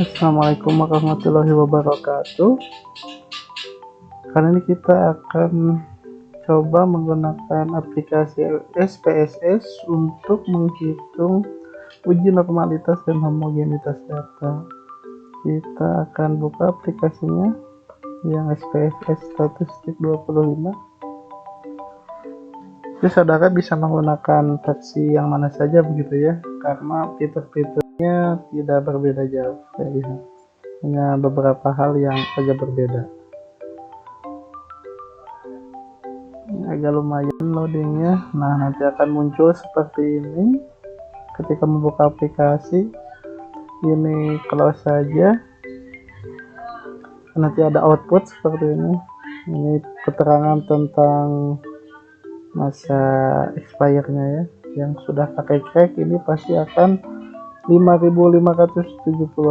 Assalamualaikum warahmatullahi wabarakatuh. Kali ini kita akan coba menggunakan aplikasi SPSS untuk menghitung uji normalitas dan homogenitas data. Kita akan buka aplikasinya yang SPSS statistik 25. Jadi saudara bisa menggunakan versi yang mana saja begitu ya, karena fitur-fiturnya tidak berbeda jauh, saya lihat. Hanya beberapa hal yang agak berbeda. Ini agak lumayan loadingnya. Nah, nanti akan muncul seperti ini ketika membuka aplikasi. Ini close saja. Nanti ada output seperti ini. Ini keterangan tentang masa expire-nya ya. Yang sudah pakai crack ini pasti akan 5.570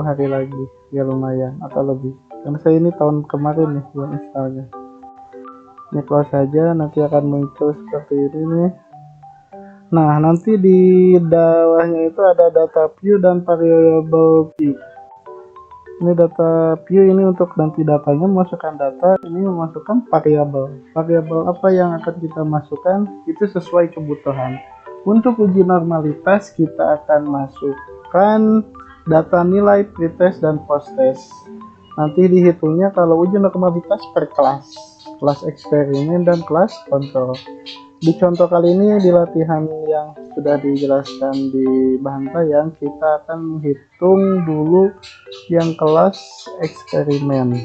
hari lagi, ya lumayan atau lebih. Karena saya ini tahun kemarin nih yang installnya. Ini close saja, nanti akan muncul seperti ini nih. Nah, nanti di bawahnya itu ada data view dan variable view. Ini data view ini untuk nanti datanya memasukkan data, ini memasukkan variabel. Variabel apa yang akan kita masukkan itu sesuai kebutuhan. Untuk uji normalitas kita akan masukkan data nilai pretest dan posttest. Nanti dihitungnya kalau uji normalitas per kelas eksperimen dan kelas kontrol. Di contoh kali ini di latihan yang sudah dijelaskan di bahan tayang, kita akan menghitung dulu yang kelas eksperimen.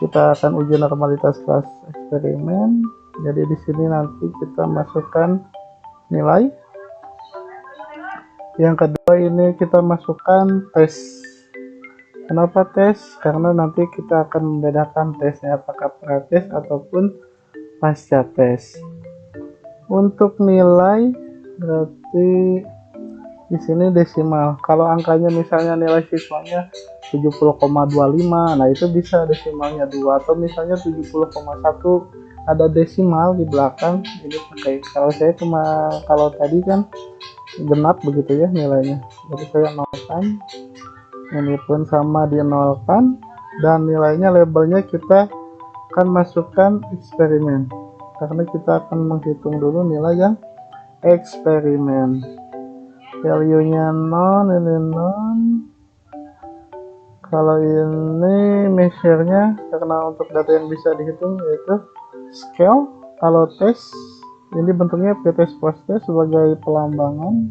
Kita akan uji normalitas kelas eksperimen. Jadi di sini nanti kita masukkan nilai. Yang kedua ini kita masukkan tes. Kenapa tes? Karena nanti kita akan membedakan tesnya apakah prates ataupun pasca tes. Untuk nilai berarti di sini desimal. Kalau angkanya misalnya nilai siswanya 70,25, nah itu bisa desimalnya 2, atau misalnya 70,1 ada desimal di belakang, ini pakai. Kalau saya kalau tadi kan genap begitu ya nilainya. Jadi saya nolkan. Ini pun sama di nolkan, dan nilainya labelnya kita akan masukkan eksperimen. Karena kita akan menghitung dulu nilai yang eksperimen. Value-nya non, ini non. Kalau ini measure-nya, karena untuk data yang bisa dihitung yaitu scale. Kalau tes, ini bentuknya pretest posttest sebagai pelambangan,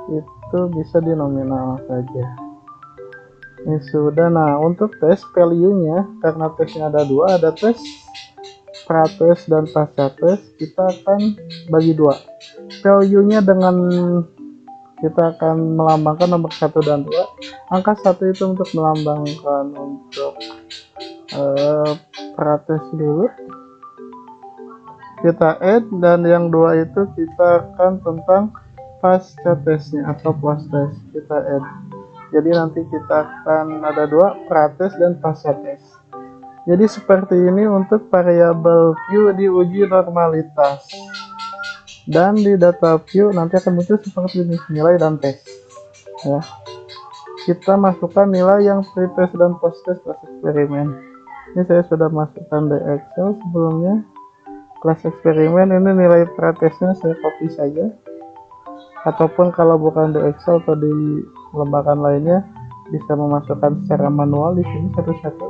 itu bisa di nominal saja. Ini sudah. Nah, untuk tes value-nya, karena tesnya ada dua, ada tes prates dan pasca tes, kita akan bagi dua. Value-nya dengan kita akan melambangkan nomor 1 dan 2. Angka 1 itu untuk melambangkan untuk prates dulu. Kita add, dan yang 2 itu kita akan tentang pasca tesnya atau post test. Kita add. Jadi nanti kita akan ada dua, prates dan pasca tes. Jadi seperti ini untuk variabel view di uji normalitas. Dan di data view nanti akan muncul seperti ini, nilai dan tes. Ya. Kita masukkan nilai yang pretest dan posttest kelas eksperimen. Ini saya sudah masukkan di Excel sebelumnya. Kelas eksperimen ini nilai pretestnya saya copy saja. Ataupun kalau bukan di Excel atau di lembaran lainnya, bisa memasukkan secara manual di sini satu-satu.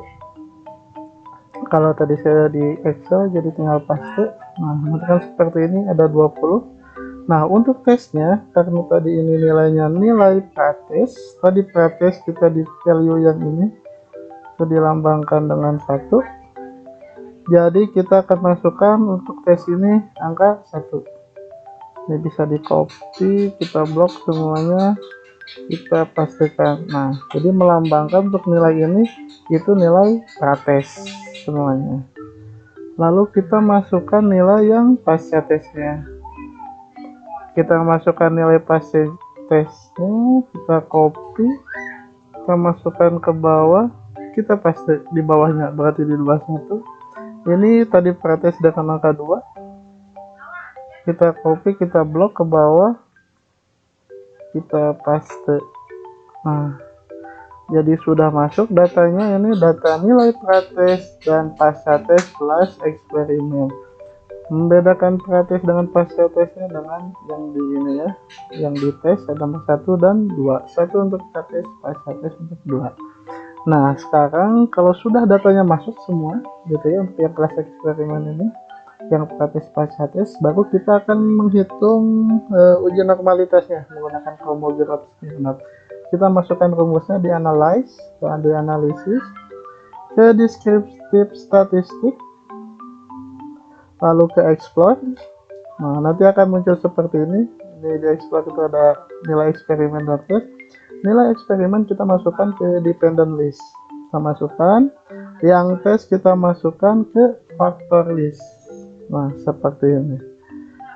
Kalau tadi saya di Excel jadi tinggal paste. Nah, kan seperti ini ada 20. Nah, untuk tesnya, karena tadi ini nilainya nilai prates, tadi prates kita di value yang ini itu dilambangkan dengan 1. Jadi kita akan masukkan untuk tes ini angka 1. Ini bisa di copy, kita blok semuanya, kita pastikan. Nah, jadi melambangkan untuk nilai ini itu nilai prates semuanya. Lalu kita masukkan nilai yang pasca tesnya. Kita masukkan nilai pasca tesnya, kita copy, kita masukkan ke bawah, kita paste di bawahnya, berarti di bawah 1. Ini tadi prates dengan angka 2. Kita copy, kita blok ke bawah, kita paste. Nah, Jadi sudah masuk datanya, ini data nilai prates dan pasca tes kelas eksperimen. Membedakan prates dengan pasca tesnya dengan yang di ini ya, yang di tes ada nomor 1 dan 2. 1 untuk prates, pasca tes untuk 2. Nah, sekarang kalau sudah datanya masuk semua gitu ya untuk yang kelas eksperimen ini, yang prates pasca tes, baru kita akan menghitung uji normalitasnya menggunakan Kolmogorov Smirnov. Kita masukkan rumusnya di analyze, di analisis, ke descriptive statistik, lalu ke explore. Nah, nanti akan muncul seperti ini. Di explore itu ada nilai eksperimen test. Nilai eksperimen kita masukkan ke dependent list. Kita masukkan, yang tes kita masukkan ke factor list. Nah, seperti ini.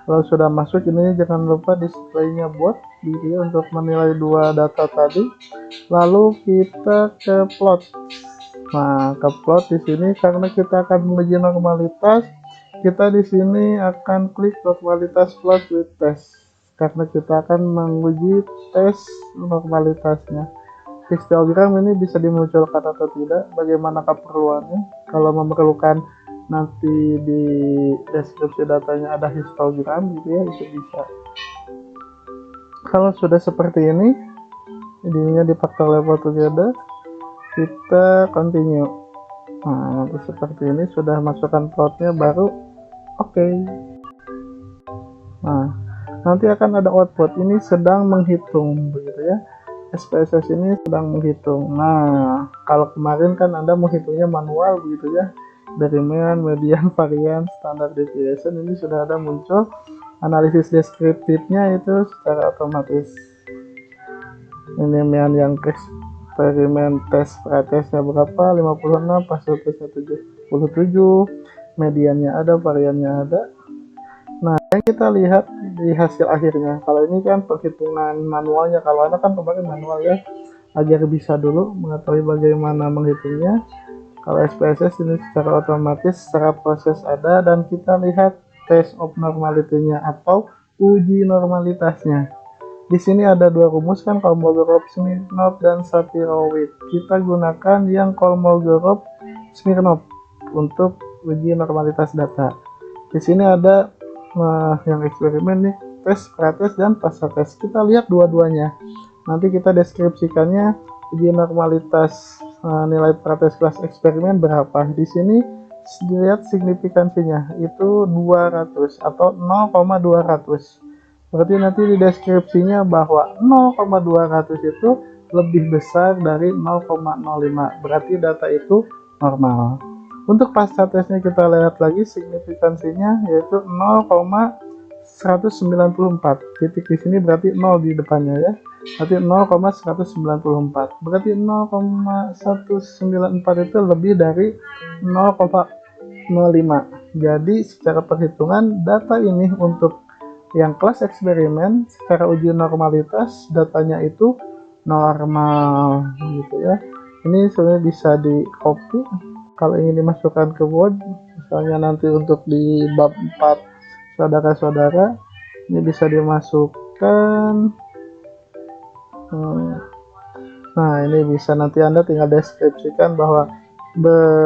Kalau sudah masuk ini, jangan lupa displaynya buat video untuk menilai dua data tadi. Lalu kita ke plot. Nah, ke plot di sini karena kita akan menguji normalitas, kita di sini akan klik normalitas plot with test karena kita akan menguji tes normalitasnya. Histogram ini bisa dimunculkan atau tidak, bagaimana keperluannya. Kalau memerlukan nanti di deskripsi datanya ada histogram gitu ya, itu bisa. Kalau sudah seperti ini, ininya di factor level together, kita continue. Nah, nanti seperti ini sudah masukkan plotnya baru oke. Nah, nanti akan ada output, ini sedang menghitung begitu ya. SPSS ini sedang menghitung. Nah, kalau kemarin kan Anda menghitungnya manual begitu ya, dari mean, median, varian, standard deviation. Ini sudah ada muncul analisis deskriptifnya itu secara otomatis. Ini mean yang eksperimen tes pretesnya berapa, 56, pasca tesnya 77, mediannya ada, variannya ada. Nah, yang kita lihat di hasil akhirnya, kalau ini kan perhitungan manualnya, kalau Anda kan kemarin manual ya, agar bisa dulu mengetahui bagaimana menghitungnya. Kalau SPSS ini secara otomatis, secara proses ada, dan kita lihat test of normality-nya atau uji normalitasnya. Di sini ada dua rumus kan, Kolmogorov-Smirnov dan Shapiro-Wilk. Kita gunakan yang Kolmogorov-Smirnov untuk uji normalitas data. Di sini ada yang eksperimen nih, tes, prates, dan pasca tes. Kita lihat dua-duanya. Nanti kita deskripsikannya uji normalitas nilai prates kelas eksperimen berapa. Di sini dilihat signifikansinya itu 200 atau 0,200. Berarti nanti di deskripsinya bahwa 0,200 itu lebih besar dari 0,05. Berarti data itu normal. Untuk pasca tesnya kita lihat lagi signifikansinya yaitu 0,194. Titik di sini berarti 0 di depannya ya. Berarti 0,194. Berarti 0,194 itu lebih dari 0,05. Jadi secara perhitungan data ini untuk yang kelas eksperimen secara uji normalitas datanya itu normal gitu ya. Ini sebenarnya bisa di copy kalau ingin dimasukkan ke Word, misalnya nanti untuk di bab 4 saudara-saudara, ini bisa dimasukkan. Nah, ini bisa nanti Anda tinggal deskripsikan bahwa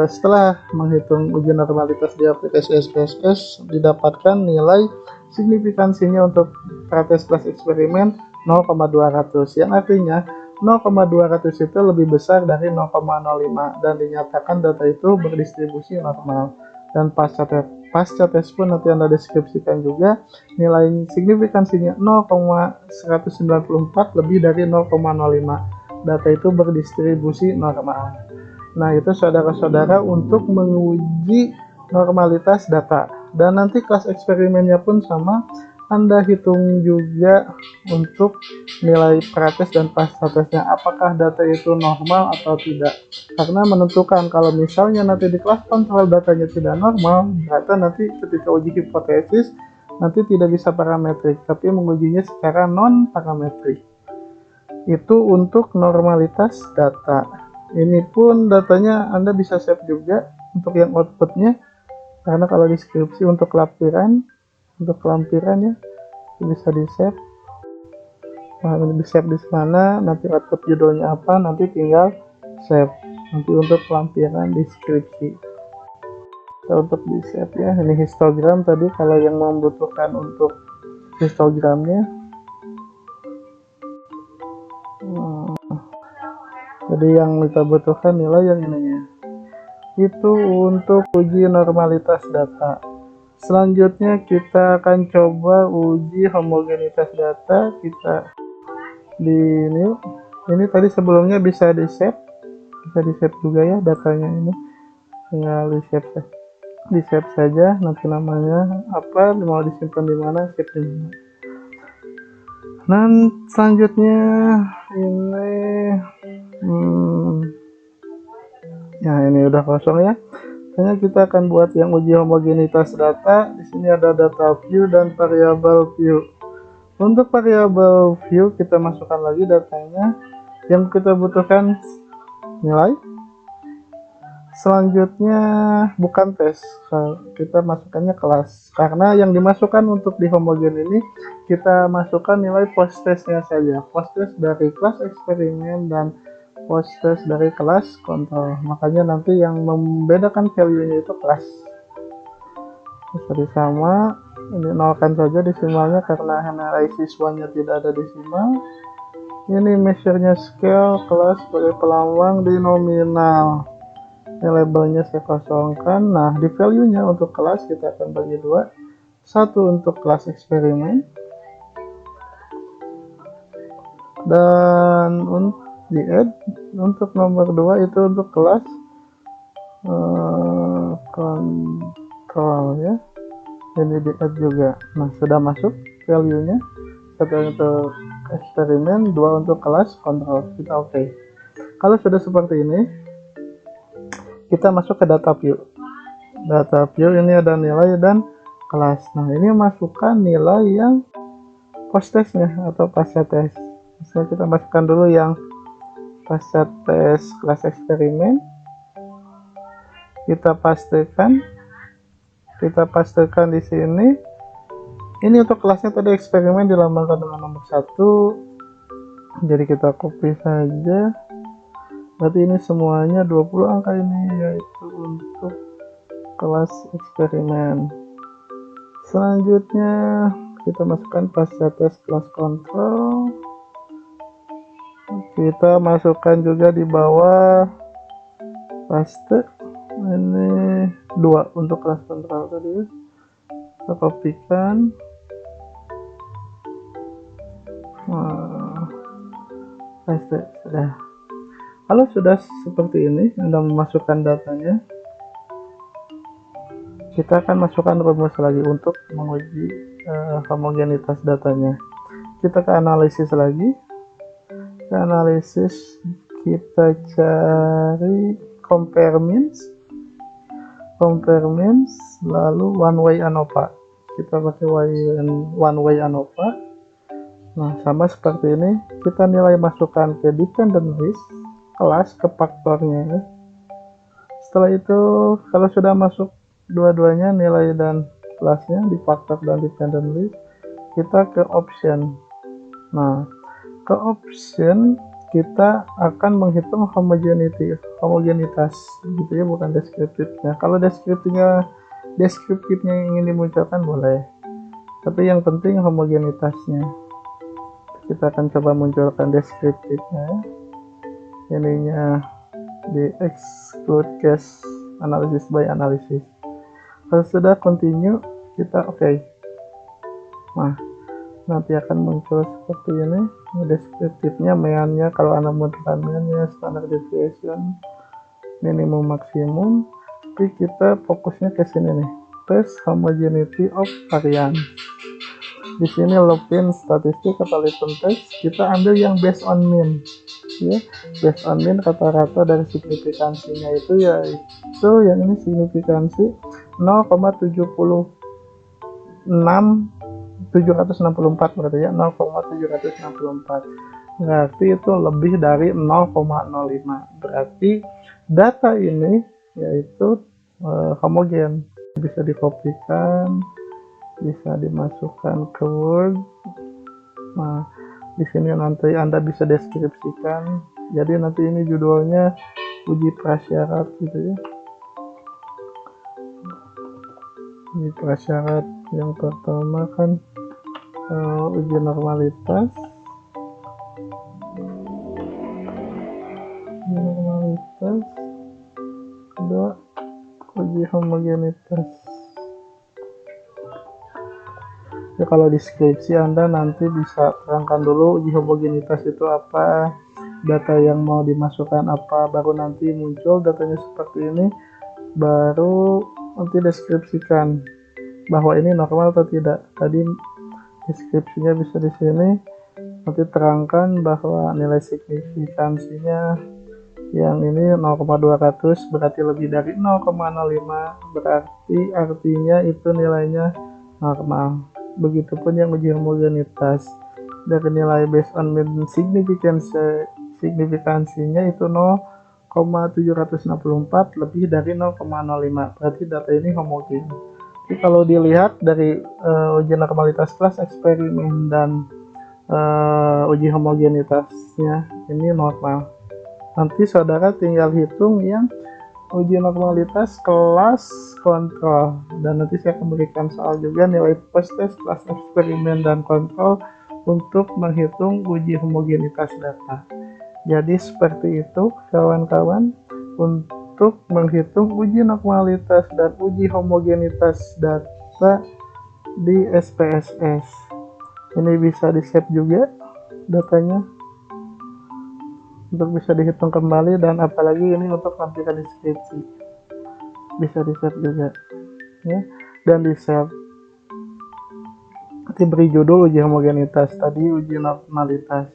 setelah menghitung uji normalitas di aplikasi SPSS didapatkan nilai signifikansinya untuk prates kelas eksperimen 0,200, yang artinya 0,200 itu lebih besar dari 0,05 dan dinyatakan data itu berdistribusi normal. Dan pasca tes pun nanti Anda deskripsikan juga nilai signifikansinya 0,194 lebih dari 0,05. Data itu berdistribusi normal. Nah, itu saudara-saudara untuk menguji normalitas data. Dan nanti kelas eksperimennya pun sama, Anda hitung juga untuk nilai prates dan pasca tesnya, apakah data itu normal atau tidak. Karena menentukan kalau misalnya nanti di kelas kontrol datanya tidak normal, berarti nanti ketika uji hipotesis nanti tidak bisa parametrik, tapi mengujinya secara non parametrik. Itu untuk normalitas data. Ini pun datanya Anda bisa save juga untuk yang outputnya, karena kalau deskripsi untuk lampiran ya bisa di save. Nah, ini di save di sana, nanti output judulnya apa, nanti tinggal save. Nanti untuk lampiran deskripsi. Untuk di save ya, ini histogram tadi kalau yang membutuhkan untuk histogramnya. Jadi yang kita butuhkan nilai yang ininya. Itu untuk uji normalitas data. Selanjutnya kita akan coba uji homogenitas data. Kita di ini tadi sebelumnya bisa di save juga ya datanya ini, tinggal di save saja, nanti namanya apa, mau disimpan di mana, save di mana. Dan selanjutnya ini ya ini udah kosong ya. Hanya kita akan buat yang uji homogenitas data. Di sini ada data view dan variable view. Untuk variable view kita masukkan lagi datanya. Yang kita butuhkan nilai. Selanjutnya bukan tes, kita masukkannya kelas. Karena yang dimasukkan untuk di homogen ini kita masukkan nilai post testnya saja. Post test dari kelas eksperimen dan post test dari kelas kontrol. Makanya nanti yang membedakan value-nya itu kelas. Jadi sama, ini nolkan saja desimalnya karena analysis one-nya tidak ada desimal. Ini measure-nya scale, kelas sebagai pelambang di nominal. Ini labelnya saya kosongkan. Nah, di value-nya untuk kelas kita akan bagi dua. Satu untuk kelas eksperimen. Dan di add untuk nomor 2 itu untuk kelas kontrol ya. Ini di add juga. Nah, sudah masuk value-nya. Satu untuk eksperimen, 2 untuk kelas kontrol. Kita oke. Kalau sudah seperti ini, kita masuk ke data view. Data view ini ada nilai dan kelas. Nah, ini masukkan nilai yang post testnya atau pasca tes. Misalnya kita masukkan dulu yang pasca tes kelas eksperimen. Kita pastekan di sini. Ini untuk kelasnya tadi eksperimen dilambangkan dengan nomor 1. Jadi kita copy saja. Berarti ini semuanya 20 angka ini, yaitu untuk kelas eksperimen. Selanjutnya kita masukkan pasca tes kelas kontrol. Kita masukkan juga di bawah paste. Ini 2 untuk kelas kontrol tadi. Kita kopikan. Paste sudah. Kalau sudah seperti ini, Anda memasukkan datanya, kita akan masukkan rumus lagi untuk menguji homogenitas datanya. Kita ke analisis lagi. Ke analisis kita cari compare means, lalu one way ANOVA. Kita pakai one way ANOVA. Nah, sama seperti ini, kita nilai masukkan ke dependent list kelas ke faktornya ya. Setelah itu kalau sudah masuk dua-duanya nilai dan kelasnya di faktor dan dependent list, kita ke option. Nah, ke option kita akan menghitung homogenitas gitu ya, bukan deskriptifnya. Kalau deskriptifnya yang ingin dimunculkan boleh, tapi yang penting homogenitasnya. Kita akan coba munculkan deskriptifnya. Ininya di exclude case analysis by analysis. Kalau sudah continue, kita oke. Nah, nanti akan muncul seperti ini. Deskriptifnya, meannya kalau Anda membutuhkan meannya, standard deviation, minimum maksimum. Tapi kita fokusnya ke sini nih, test homogeneity of variance. Di sini Lupin statistik atau Lupin test, kita ambil yang based on mean. Ya, based on mean rata-rata dari signifikansinya itu yaitu yang ini signifikansi 0,764 berarti ya, 0,764 berarti itu lebih dari 0,05. Berarti data ini yaitu homogen, bisa dikopikan, bisa dimasukkan ke Word. Nah, Di sini nanti Anda bisa deskripsikan. Jadi nanti ini judulnya uji prasyarat gitu ya. Uji prasyarat yang pertama kan uji normalitas. Kedua uji homogenitas. Ya, kalau deskripsi Anda nanti bisa terangkan dulu uji homogenitas itu apa, data yang mau dimasukkan apa, baru nanti muncul datanya seperti ini, baru nanti deskripsikan bahwa ini normal atau tidak. Tadi deskripsinya bisa di sini, nanti terangkan bahwa nilai signifikansinya yang ini 0,200 berarti lebih dari 0,05, berarti artinya itu nilainya normal. Begitupun yang uji homogenitas, dari nilai based on mean signifikansinya itu 0,764 lebih dari 0,05, berarti data ini homogen. Jadi kalau dilihat dari uji normalitas kelas eksperimen dan uji homogenitasnya ini normal. Nanti saudara tinggal hitung yang uji normalitas kelas kontrol, dan nanti saya akan berikan soal juga nilai post test kelas eksperimen dan kontrol untuk menghitung uji homogenitas data. Jadi seperti itu kawan-kawan untuk menghitung uji normalitas dan uji homogenitas data di SPSS. Ini bisa di-save juga datanya untuk bisa dihitung kembali, dan apalagi ini untuk lampiran deskripsi bisa di-save juga ya, dan di-save nanti beri judul uji homogenitas, tadi uji normalitas.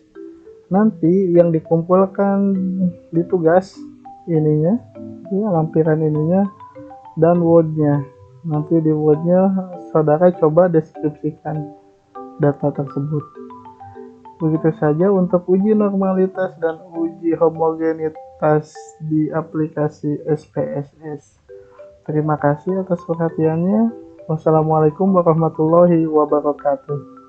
Nanti yang dikumpulkan di tugas ininya ya, lampiran ininya dan wordnya. Nanti di wordnya saudara coba deskripsikan data tersebut. Begitu saja untuk uji normalitas dan uji homogenitas di aplikasi SPSS. Terima kasih atas perhatiannya. Wassalamualaikum warahmatullahi wabarakatuh.